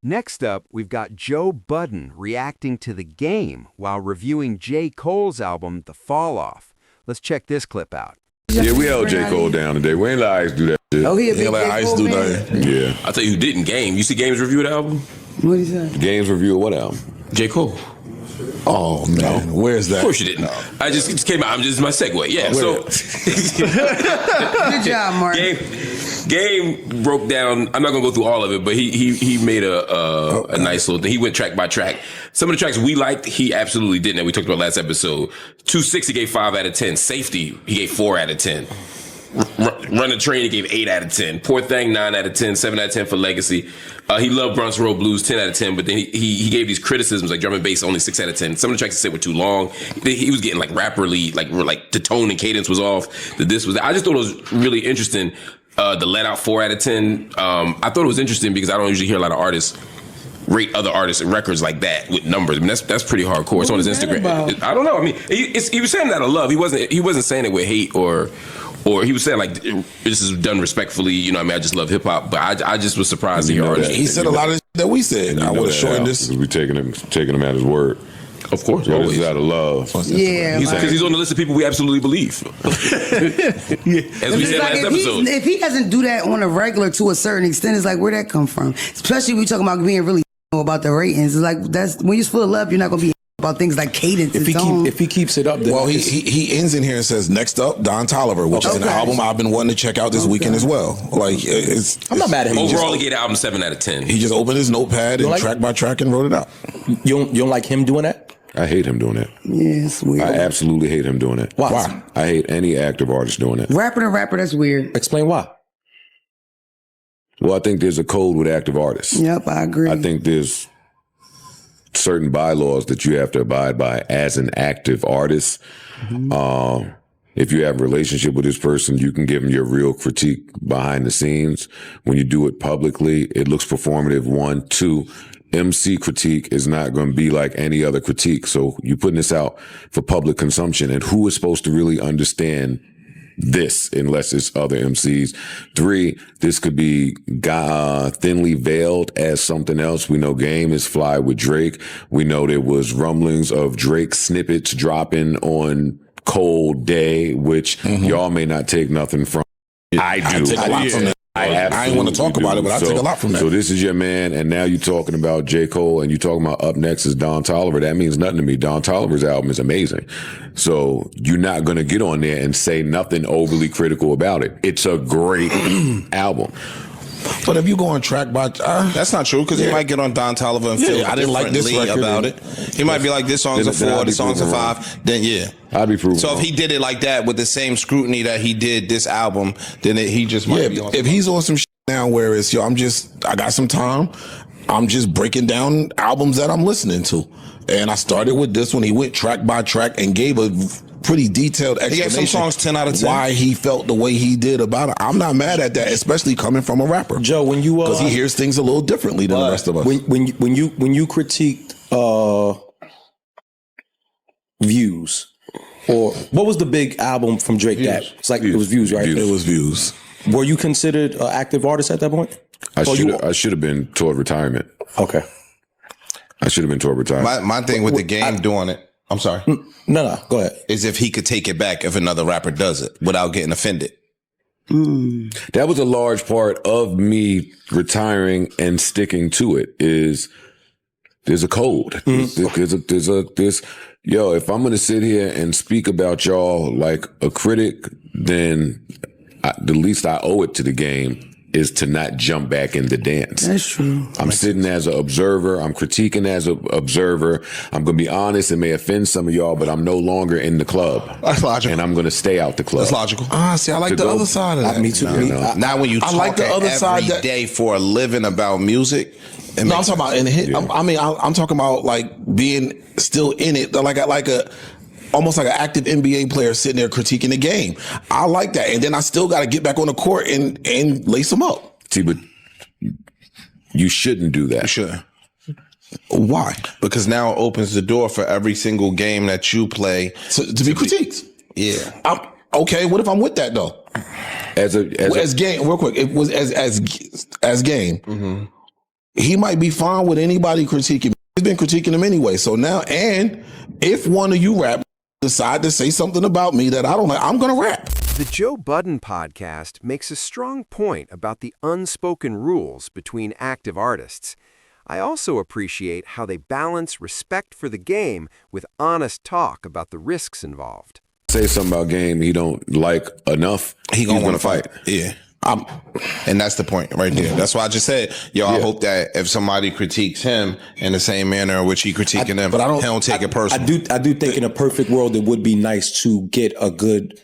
Next up, we've got Joe Budden reacting to the game while reviewing J. Cole's album, The Fall Off. Let's check this clip out. Yeah, we held J. Cole down today. We ain't let Ice do that shit. Oh, he a They big let J. Ice Cole do fan? nothing. Yeah. I'll tell you who didn't Game. You see Game's review of the album? What he say? Games review of what album? J. Cole. Oh, man. Where's that? Of course you didn't. I just came out. I'm just my segue. Yeah. So Good job, Mark. Game broke down. I'm not gonna go through all of it, but he made a nice little thing. He went track by track. Some of the tracks we liked, he absolutely didn't. That we talked about last episode. 2-6, he gave 5 out of 10. Safety, he gave 4 out of 10. Run the Train, he gave 8 out of 10. Poor Thing, 9 out of 10. 7 out of 10 for Legacy. He loved Bronx Road Blues, 10 out of 10. But then he gave these criticisms like drum and bass, only 6 out of 10. Some of the tracks he said were too long. He was getting like rapperly, like the tone and cadence was off. This was. I just thought it was really interesting. The Let Out, 4 out of 10. I thought it was interesting because I don't usually hear a lot of artists rate other artists and records like that with numbers. I mean, that's pretty hardcore. It's on his Instagram. I don't know. I mean, he was saying that out of love. He wasn't saying it with hate or he was saying like this is done respectfully. You know, what I mean, I just love hip hop, but I just was surprised to hear artists. He said a lot of shit that we said. I would have shortened this. We taking him at his word. Of course, This always. is out of love. Yeah, Because he's on the list of people we absolutely believe. As we said last episode. If he doesn't do that on a regular to a certain extent, it's like, where'd that come from? Especially when we talking about being really about the ratings. It's like, that's when you're full of love, you're not going to be about things like cadence. If he keeps it up, then Well, he ends in here and says, next up, Don Toliver, which is an album I've been wanting to check out this weekend as well. Like, I'm not mad at him. Overall, he gave the album 7 out of 10. He just opened his notepad and track by track and wrote it out. You don't like him doing that? I hate him doing that. Yeah, it's weird. I absolutely hate him doing it. Why? I hate any active artist doing that. Rapper to rapper, that's weird. Explain why. Well, I think there's a code with active artists. Yep, I agree. I think there's certain bylaws that you have to abide by as an active artist. If you have a relationship with this person, you can give them your real critique behind the scenes. When you do it publicly, it looks performative. 1, 2, MC critique is not going to be like any other critique. So you're putting this out for public consumption, and who is supposed to really understand this unless it's other MCs? 3, this could be thinly veiled as something else. We know Game is Fly with Drake. We know there was rumblings of Drake snippets dropping on Cold Day, which y'all may not take nothing from. I do. I take a lot from that. I ain't want to talk about it, but I take a lot from that. So this is your man, and now you're talking about J. Cole, and you're talking about up next is Don Toliver. That means nothing to me. Don Toliver's album is amazing. So you're not going to get on there and say nothing overly critical about it. It's a great album. But if you go on track by that's not true, because he might get on Don Toliver and feel I didn't like this differently record about it. He might be like, this song's a 4, this song's a 5. Then I'd be proven So if wrong. he did it like that with the same scrutiny that he did this album, then he just might be on. if he's on some shit now where it's, I got some time, I'm just breaking down albums that I'm listening to. And I started with this one. He went track by track and gave a pretty detailed He explanation. gave some songs 10 out of 10. Why he felt the way he did about it. I'm not mad at that, especially coming from a rapper. Joe, when you because he hears things a little differently than the rest of us. When you critiqued Views, or what was the big album from Drake that it's like it was Views, right? It was Views. Were you considered an active artist at that point? I should have been toward retirement. Okay. I should have been toward retirement. My thing with the Game doing it, I'm sorry. No, go ahead. Is if he could take it back if another rapper does it without getting offended. That was a large part of me retiring and sticking to it. There's a code. There's if I'm going to sit here and speak about y'all like a critic, then the least I owe it to the game is to not jump back in the dance. That's true. I'm sitting as an observer. I'm critiquing as an observer. I'm going to be honest. It may offend some of y'all, but I'm no longer in the club. That's logical. And I'm going to stay out the club. That's logical. See, I like the other side of that. Me too. Now when you talk like the other every side that- day for a living about music, No, I'm talking about in the hit. I'm talking about like being still in it, like a almost like an active NBA player sitting there critiquing the game. I like that, and then I still got to get back on the court and lace them up. See, but you shouldn't do that. you should. Why? Because now it opens the door for every single game that you play To be critiqued. Yeah. Okay, what if I'm with that though? As As game, real quick, it was as game. he might be fine with anybody critiquing. He's been critiquing him anyway. So now, and if one of you rap decide to say something about me that I don't like, I'm going to rap. The Joe Budden podcast makes a strong point about the unspoken rules between active artists. I also appreciate how they balance respect for the game with honest talk about the risks involved. Say something about game he don't like enough, He gonna he's want to fight. Yeah. And that's the point right there. That's why I just said, I hope that if somebody critiques him in the same manner in which he critiquing them, but he don't take it personally. I do think in a perfect world, it would be nice to get a good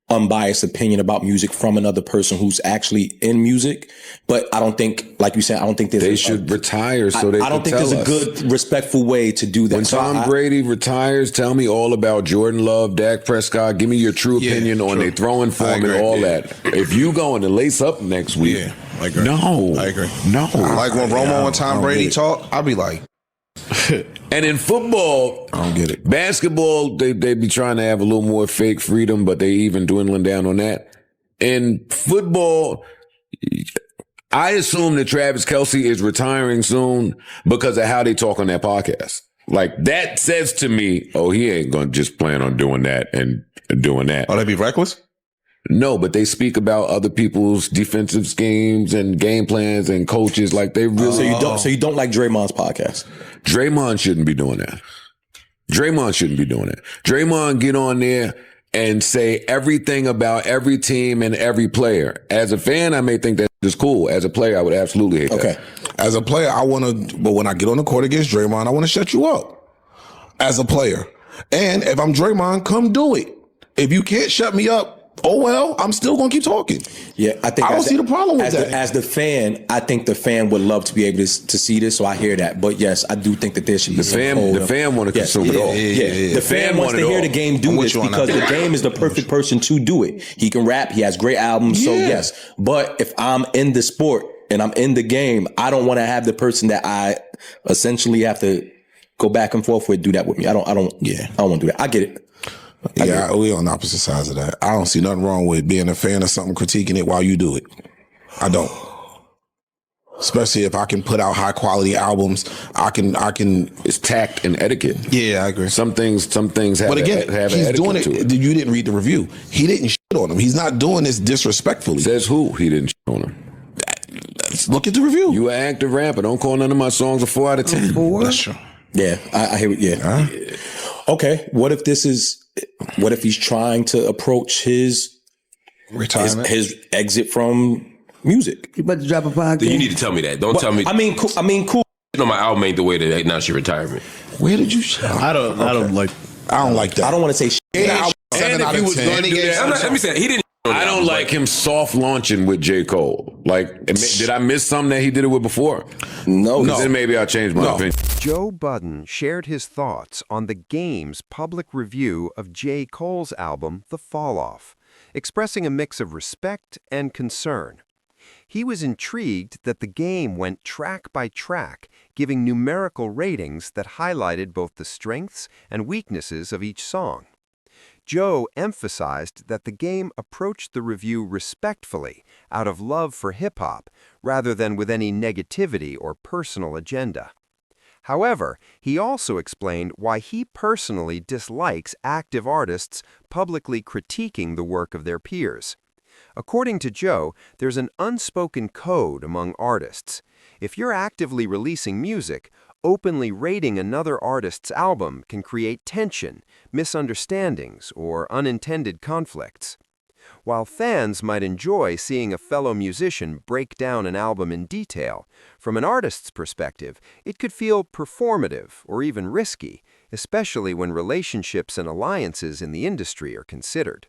unbiased opinion about music from another person who's actually in music. But I don't think, like you said, I don't think they should retire so they I don't think tell there's a good, respectful way to do that. When Tom Brady retires, tell me all about Jordan Love, Dak Prescott. Give me your true opinion on their throwing form and all that. If you going to lace up next week, I agree. No, I agree. No, like when Romo and Tom Brady talk, I'll be like. And in football, I don't get it. Basketball, they be trying to have a little more fake freedom, but they even dwindling down on that. In football, I assume that Travis Kelce is retiring soon because of how they talk on that podcast. Like that says to me, oh, he ain't going to just plan on doing that and doing that. Oh, they be reckless? No, but they speak about other people's defensive schemes and game plans and coaches. Like they really. So you don't like Draymond's podcast? Draymond shouldn't be doing that. Draymond get on there and say everything about every team and every player. As a fan, I may think that is cool. As a player, I would absolutely hate that. As a player, I want to, but when I get on the court against Draymond, I want to shut you up as a player. And if I'm Draymond, come do it. If you can't shut me up, oh well, I'm still gonna keep talking. Yeah, I think I don't see the problem with that. As the fan, I think the fan would love to be able to see this, so I hear that. But yes, I do think that there should be the fan want to consume it all. The fan wants to hear the game do this because the game is the perfect person to do it. He can rap. He has great albums. So yes, but if I'm in the sport and I'm in the game, I don't want to have the person that I essentially have to go back and forth with do that with me. I don't want to do that. I get it. We on opposite sides of that. I don't see nothing wrong with being a fan of something, critiquing it while you do it. I don't. Especially if I can put out high quality albums, I can. It's tact and etiquette. Yeah, I agree. Some things have. But again, he's doing it. You didn't read the review. He didn't shit on him. He's not doing this disrespectfully. Says who? He didn't shit on him. Let's look at the review. You an active rapper. Don't call none of my songs a 4 out of 10. That's true. Yeah, I hear it. Yeah. Okay. What if he's trying to approach his retirement, his exit from music? You about to drop a podcast? You need to tell me that. Don't tell me. I mean, cool. No, my album ain't the way to announce your retirement. Where did you? I don't like that. I don't want to say shit. And if he was going to do that, Let me say he didn't. I don't like him soft launching with J. Cole. Like, did I miss something that he did it with before? No. Then maybe I'll change my opinion. Joe Budden shared his thoughts on the Game's public review of J. Cole's album, The Fall Off, expressing a mix of respect and concern. He was intrigued that the Game went track by track, giving numerical ratings that highlighted both the strengths and weaknesses of each song. Joe emphasized that the Game approached the review respectfully, out of love for hip-hop, rather than with any negativity or personal agenda. However, he also explained why he personally dislikes active artists publicly critiquing the work of their peers. According to Joe, there's an unspoken code among artists. If you're actively releasing music, openly rating another artist's album can create tension, misunderstandings, or unintended conflicts. While fans might enjoy seeing a fellow musician break down an album in detail, from an artist's perspective, it could feel performative or even risky, especially when relationships and alliances in the industry are considered.